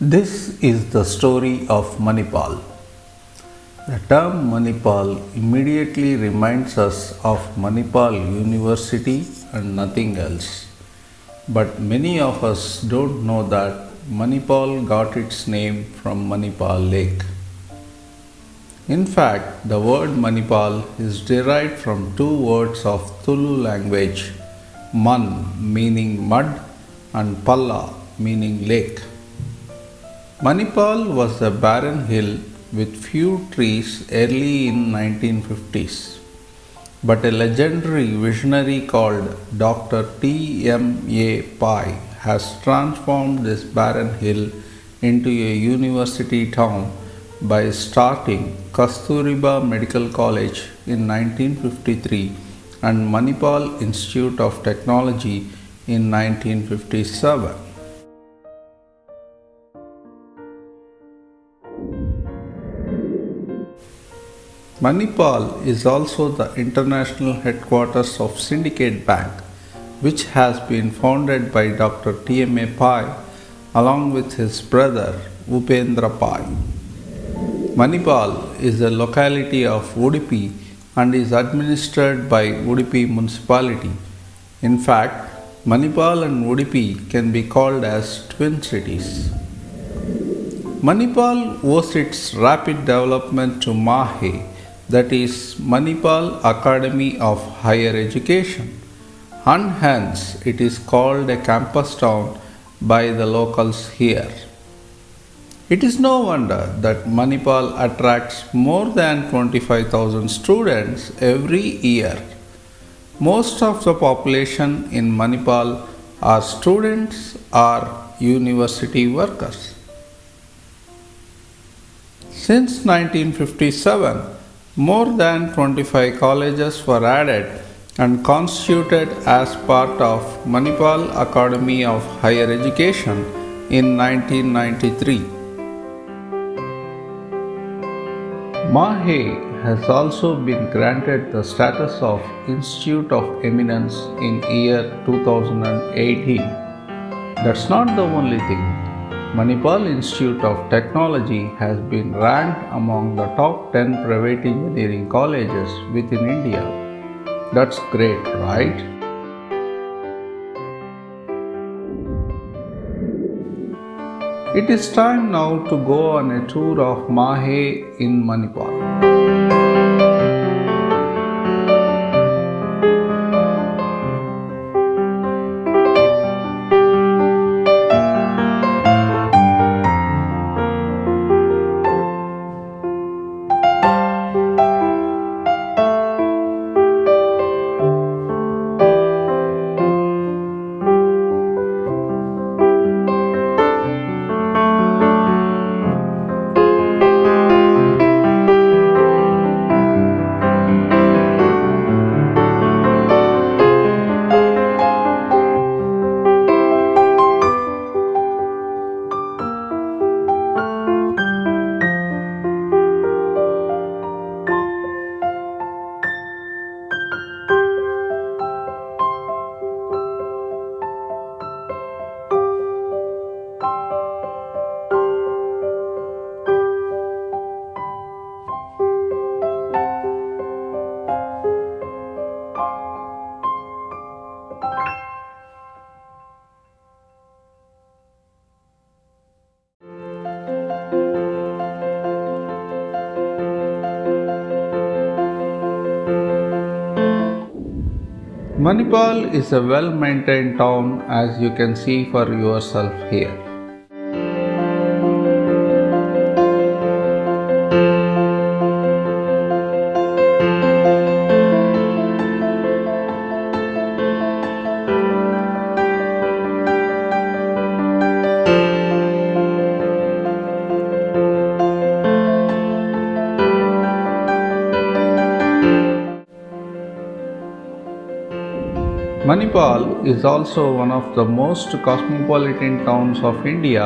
This is the story of Manipal. The term Manipal immediately reminds us of Manipal University and nothing else. But many of us don't know that Manipal got its name from Manipal Lake. In fact, the word Manipal is derived from two words of Tulu language, Man meaning mud and Palla meaning lake. Manipal was a barren hill with few trees early in 1950s. But a legendary visionary called Dr. T.M.A. Pai has transformed this barren hill into a university town by starting Kasturiba Medical College in 1953 and Manipal Institute of Technology in 1957. Manipal is also the international headquarters of Syndicate Bank, which has been founded by Dr. T.M.A. Pai along with his brother Upendra Pai. Manipal is a locality of Udupi and is administered by Udupi municipality. In fact, Manipal and Udupi can be called as twin cities. Manipal owes its rapid development to MAHE, that is Manipal Academy of Higher Education, and hence it is called a campus town by the locals here. It is no wonder that Manipal attracts more than 25,000 students every year. Most of the population in Manipal are students or university workers. Since 1957, more than 25 colleges were added and constituted as part of Manipal Academy of Higher Education in 1993. MAHE has also been granted the status of Institute of Eminence in year 2018. That's not the only thing. Manipal Institute of Technology has been ranked among the top 10 private engineering colleges within India. That's great, right? It is time now to go on a tour of MAHE in Manipal. Manipal is a well-maintained town, as you can see for yourself here. Manipal is also one of the most cosmopolitan towns of India,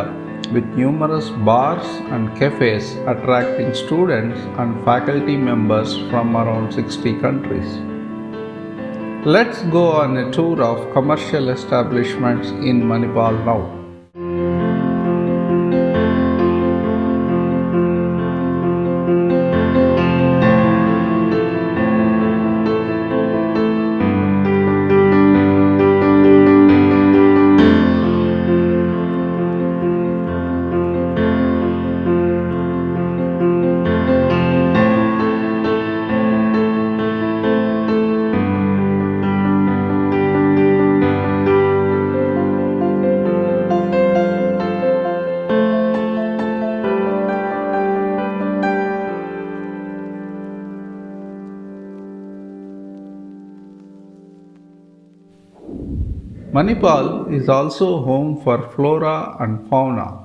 with numerous bars and cafes attracting students and faculty members from around 60 countries. Let's go on a tour of commercial establishments in Manipal now. Manipal is also home for flora and fauna.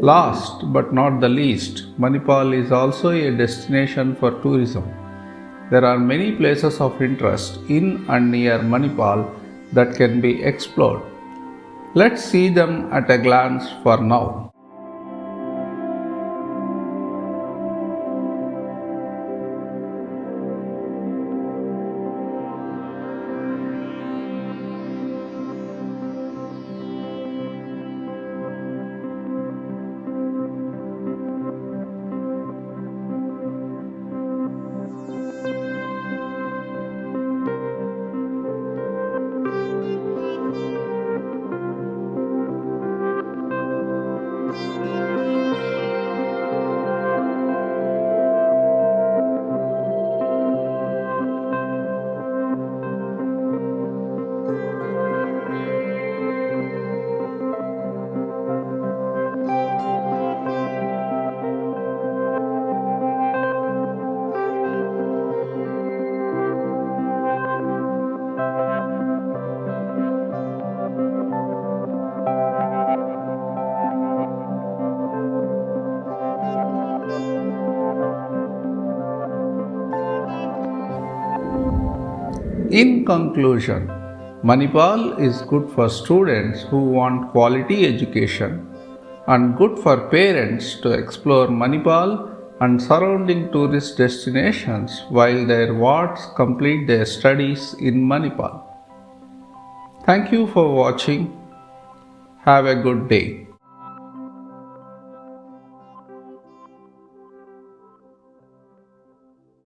Last but not the least, Manipal is also a destination for tourism. There are many places of interest in and near Manipal that can be explored. Let's see them at a glance for now. In conclusion, Manipal is good for students who want quality education and good for parents to explore Manipal and surrounding tourist destinations while their wards complete their studies in Manipal. Thank you for watching. Have a good day.